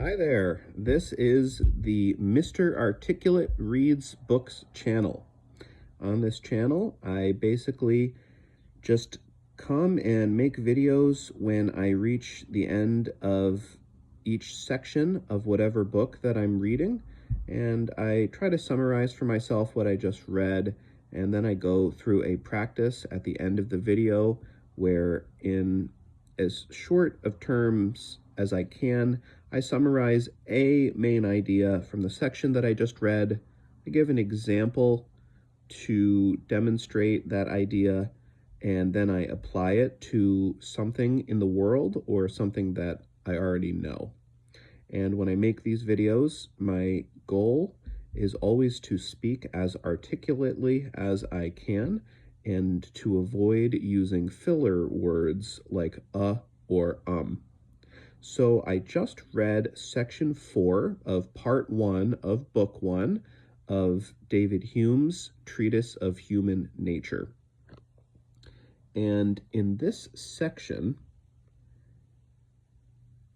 Hi there, this is the Mr. Articulate Reads Books channel. On this channel, I basically just come and make videos when I reach the end of each section of whatever book that I'm reading, and I try to summarize for myself what I just read, and then I go through a practice at the end of the video where, in as short of terms as I can, I summarize a main idea from the section that I just read. I give an example to demonstrate that idea, and then I apply it to something in the world or something that I already know. And when I make these videos, my goal is always to speak as articulately as I can and to avoid using filler words like or So I just read section 4 of part 1 of book 1 of David Hume's Treatise of Human Nature. And in this section,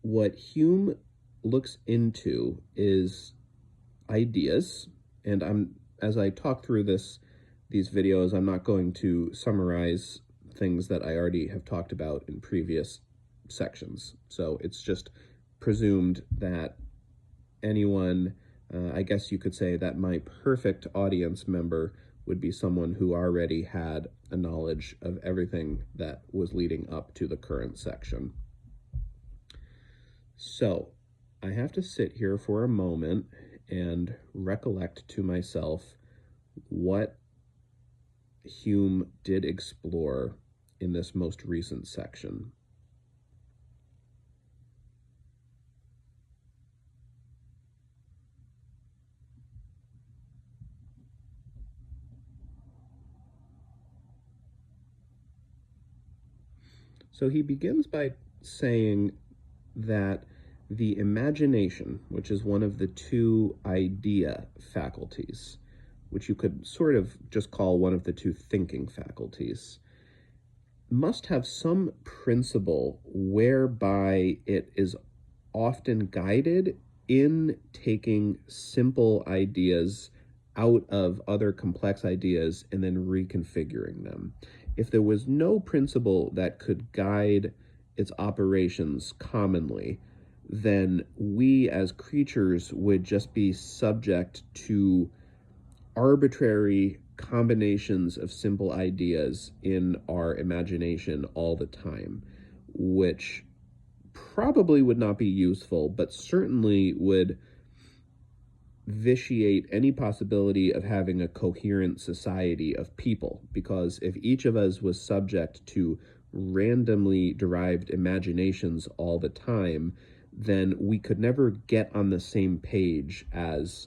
what Hume looks into is ideas, and as I talk through these videos, I'm not going to summarize things that I already have talked about in previous sections. So it's just presumed that anyone, I guess you could say that my perfect audience member would be someone who already had a knowledge of everything that was leading up to the current section. So I have to sit here for a moment and recollect to myself what Hume did explore in this most recent section. So he begins by saying that the imagination, which is one of the two idea faculties, which you could sort of just call one of the two thinking faculties, must have some principle whereby it is often guided in taking simple ideas out of other complex ideas and then reconfiguring them. If there was no principle that could guide its operations commonly, then we as creatures would just be subject to arbitrary combinations of simple ideas in our imagination all the time, which probably would not be useful, but certainly would vitiate any possibility of having a coherent society of people, because if each of us was subject to randomly derived imaginations all the time, then we could never get on the same page as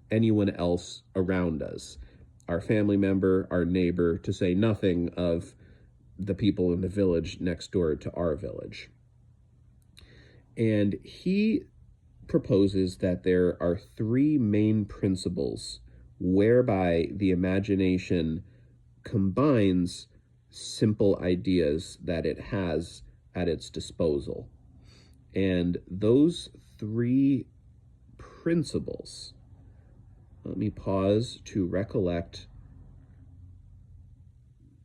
anyone else around us, our family member, our neighbor, to say nothing of the people in the village next door to our village. And he proposes that there are three main principles whereby the imagination combines simple ideas that it has at its disposal. And those three principles, let me pause to recollect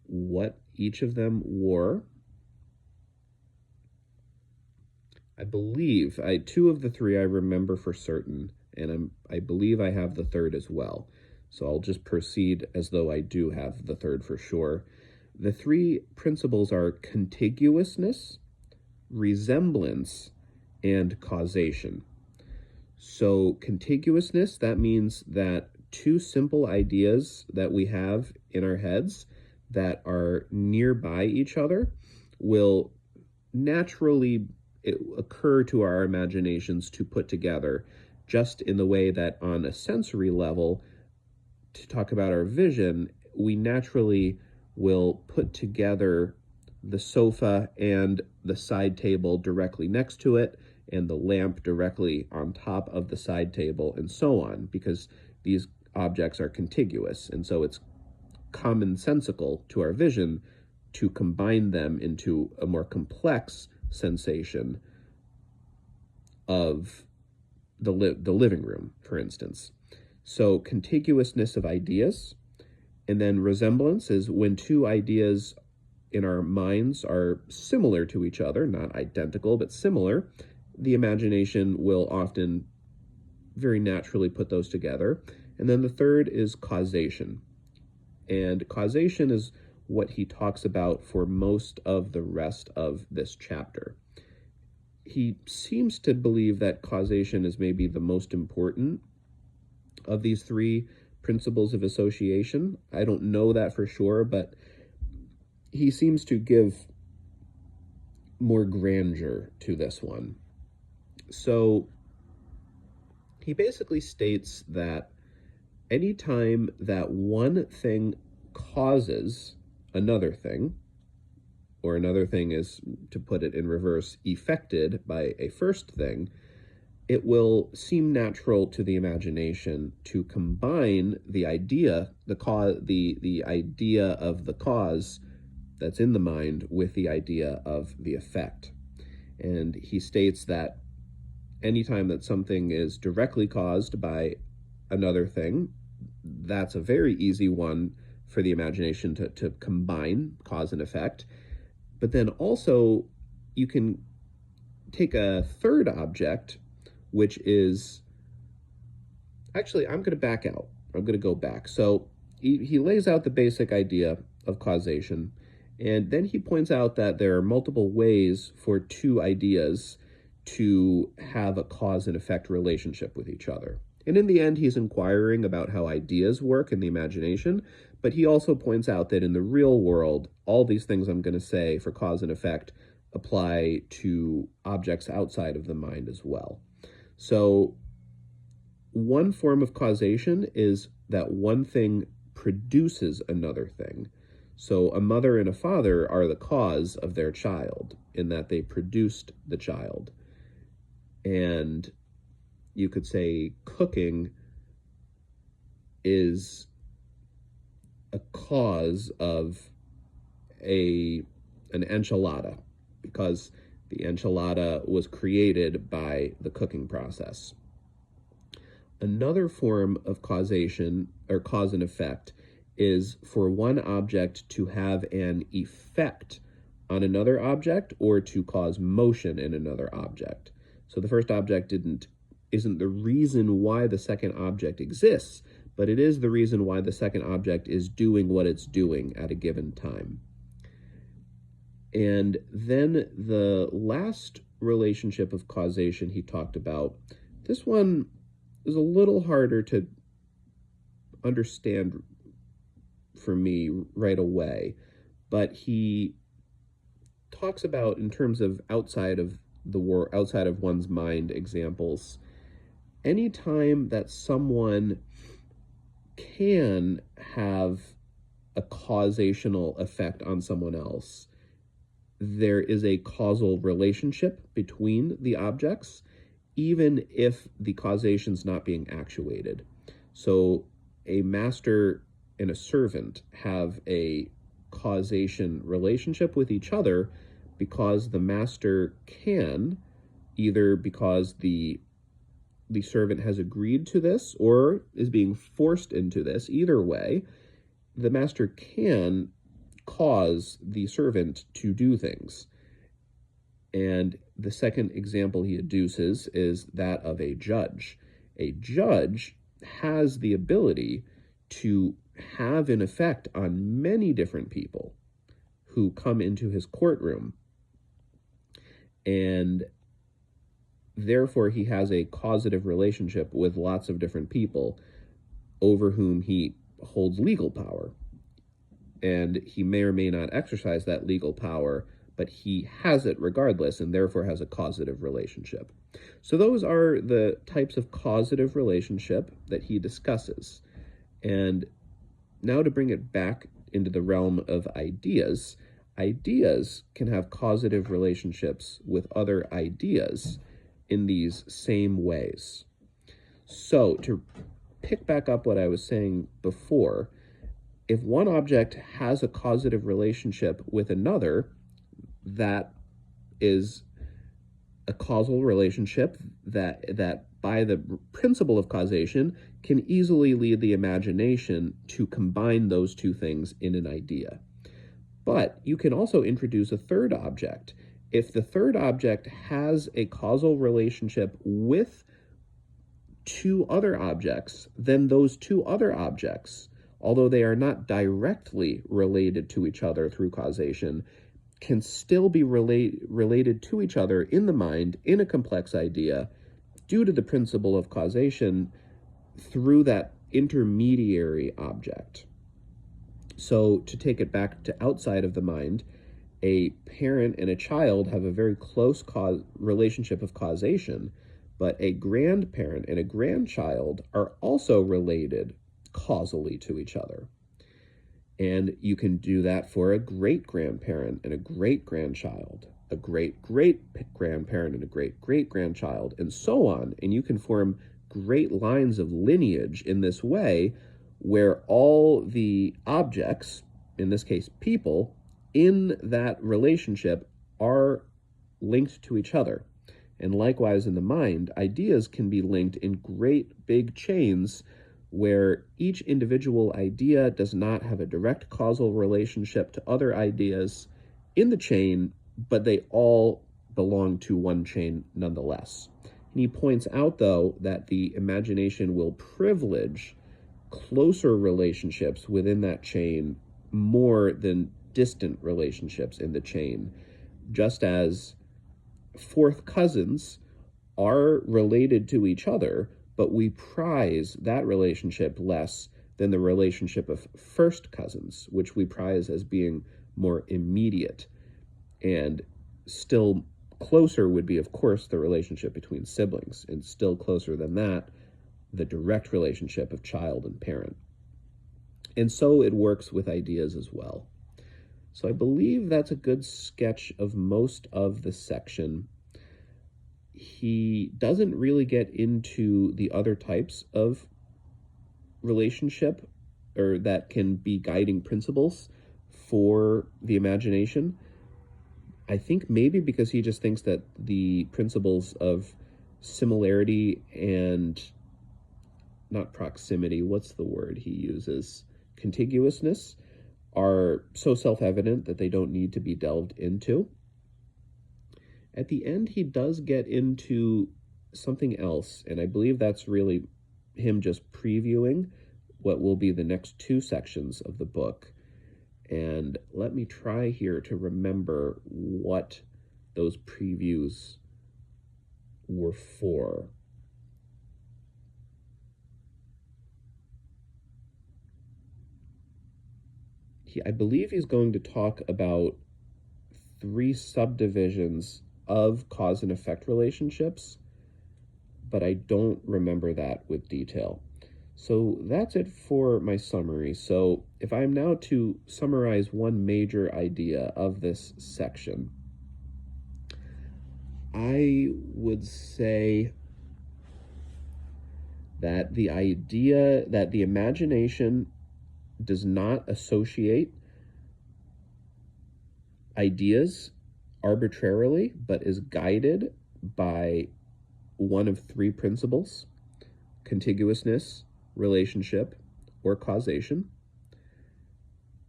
what each of them were. I believe two of the three I remember for certain, and I believe I have the third as well. So I'll just proceed as though I do have the third for sure. The three principles are contiguousness, resemblance, and causation. So contiguousness, that means that two simple ideas that we have in our heads that are nearby each other will naturally occur to our imaginations to put together, just in the way that on a sensory level, to talk about our vision, we naturally will put together the sofa and the side table directly next to it, and the lamp directly on top of the side table, and so on, because these objects are contiguous, and so it's commonsensical to our vision to combine them into a more complex sensation of the living room, for instance. So contiguousness of ideas, and then resemblance is when two ideas in our minds are similar to each other, not identical, but similar. The imagination will often very naturally put those together. And then the third is causation. And causation is what he talks about for most of the rest of this chapter. He seems to believe that causation is maybe the most important of these three principles of association. I don't know that for sure, but he seems to give more grandeur to this one. So he basically states that anytime that one thing causes another thing, or another thing is, to put it in reverse, effected by a first thing, it will seem natural to the imagination to combine the idea, the idea of the cause that's in the mind with the idea of the effect. And he states that anytime that something is directly caused by another thing, that's a very easy one for the imagination to combine cause and effect. But then also you can take a third object, which is, actually, I'm going to back out. I'm going to go back. So he lays out the basic idea of causation, and then he points out that there are multiple ways for two ideas to have a cause and effect relationship with each other. And in the end, he's inquiring about how ideas work in the imagination, but he also points out that in the real world, all these things I'm going to say for cause and effect apply to objects outside of the mind as well. So one form of causation is that one thing produces another thing. So a mother and a father are the cause of their child in that they produced the child. And you could say cooking is a cause of an enchilada, because the enchilada was created by the cooking process. Another form of causation, or cause and effect, is for one object to have an effect on another object or to cause motion in another object. So the first object isn't the reason why the second object exists, but it is the reason why the second object is doing what it's doing at a given time. And then the last relationship of causation he talked about, this one is a little harder to understand for me right away, but he talks about, in terms of outside of one's mind examples, anytime that someone can have a causational effect on someone else, there is a causal relationship between the objects, even if the causation's not being actuated. So a master and a servant have a causation relationship with each other because the master can, either because the servant has agreed to this or is being forced into this. Either way, the master can cause the servant to do things. And the second example he adduces is that of a judge. A judge has the ability to have an effect on many different people who come into his courtroom, and therefore he has a causative relationship with lots of different people over whom he holds legal power. And he may or may not exercise that legal power, but he has it regardless, and therefore has a causative relationship. So those are the types of causative relationship that he discusses. And now to bring it back into the realm of ideas, ideas can have causative relationships with other ideas in these same ways. So to pick back up what I was saying before, if one object has a causative relationship with another, that is a causal relationship that by the principle of causation can easily lead the imagination to combine those two things in an idea. But you can also introduce a third object. If the third object has a causal relationship with two other objects, then those two other objects, although they are not directly related to each other through causation, can still be related to each other in the mind in a complex idea due to the principle of causation through that intermediary object. So to take it back to outside of the mind, a parent and a child have a very close relationship of causation, but a grandparent and a grandchild are also related causally to each other. And you can do that for a great-grandparent and a great-grandchild, a great-great-grandparent and a great-great-grandchild, and so on. And you can form great lines of lineage in this way where all the objects, in this case people, in that relationship are linked to each other. And likewise in the mind, ideas can be linked in great big chains where each individual idea does not have a direct causal relationship to other ideas in the chain, but they all belong to one chain nonetheless. And he points out, though, that the imagination will privilege closer relationships within that chain more than distant relationships in the chain, just as fourth cousins are related to each other, but we prize that relationship less than the relationship of first cousins, which we prize as being more immediate. And still closer would be, of course, the relationship between siblings, and still closer than that, the direct relationship of child and parent. And so it works with ideas as well. So I believe that's a good sketch of most of the section. He doesn't really get into the other types of relationship or that can be guiding principles for the imagination. I think maybe because he just thinks that the principles of similarity and not proximity, what's the word he uses? Contiguousness are so self-evident that they don't need to be delved into. At the end, he does get into something else, and I believe that's really him just previewing what will be the next two sections of the book. And let me try here to remember what those previews were for. I believe he's going to talk about three subdivisions of cause and effect relationships, but I don't remember that with detail. So that's it for my summary. So if I'm now to summarize one major idea of this section, I would say that the idea that the imagination does not associate ideas arbitrarily, but is guided by one of three principles: contiguousness, relationship, or causation.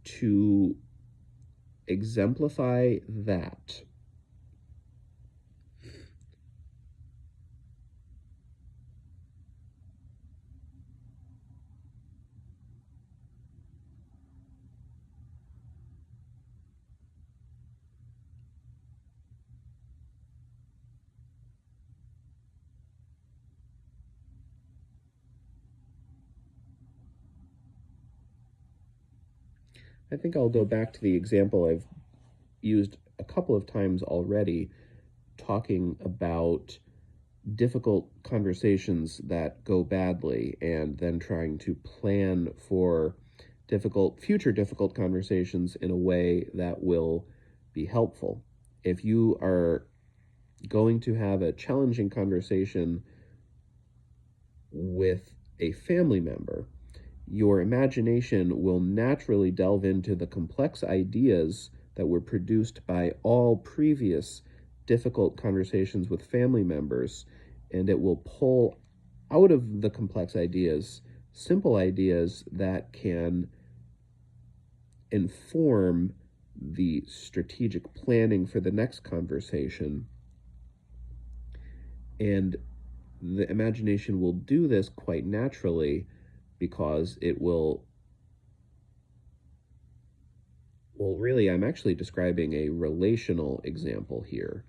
To exemplify that, I think I'll go back to the example I've used a couple of times already, talking about difficult conversations that go badly and then trying to plan for future difficult conversations in a way that will be helpful. If you are going to have a challenging conversation with a family member, your imagination will naturally delve into the complex ideas that were produced by all previous difficult conversations with family members, and it will pull out of the complex ideas simple ideas that can inform the strategic planning for the next conversation. And the imagination will do this quite naturally because it will, well, really, I'm actually describing a relational example here,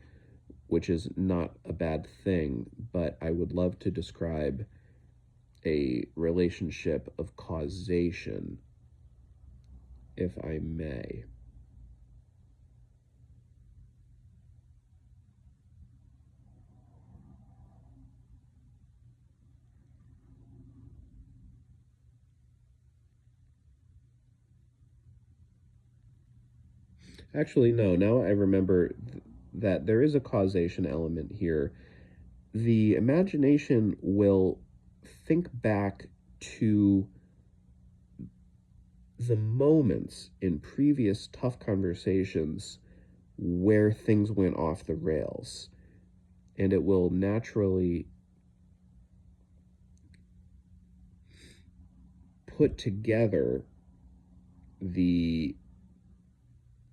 which is not a bad thing, but I would love to describe a relationship of causation, if I may. Actually, no, now I remember that there is a causation element here. The imagination will think back to the moments in previous tough conversations where things went off the rails, and it will naturally put together the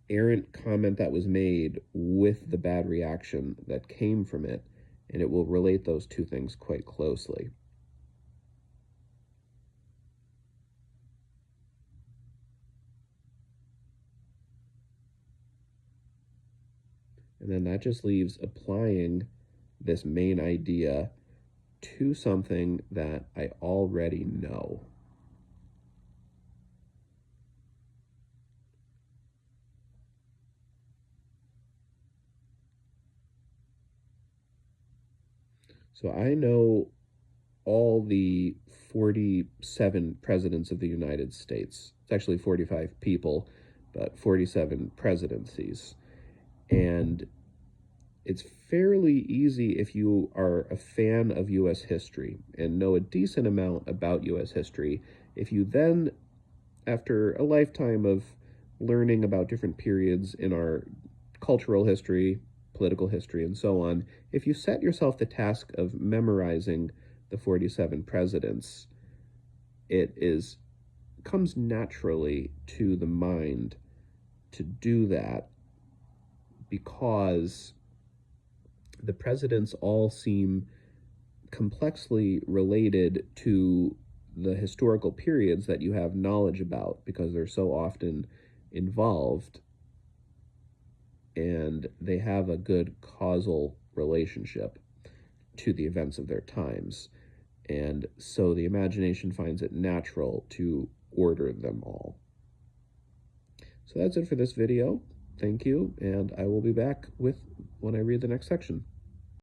errant comment that was made with the bad reaction that came from it, and it will relate those two things quite closely. And then that just leaves applying this main idea to something that I already know. So I know all the 47 presidents of the United States. It's actually 45 people, but 47 presidencies. And it's fairly easy if you are a fan of U.S. history and know a decent amount about U.S. history. If you then, after a lifetime of learning about different periods in our cultural history, political history, and so on, if you set yourself the task of memorizing the 47 presidents, it comes naturally to the mind to do that, because the presidents all seem complexly related to the historical periods that you have knowledge about, because they're so often involved and they have a good causal relationship to the events of their times. And so the imagination finds it natural to order them all. So that's it for this video. Thank you, and I will be back with when I read the next section.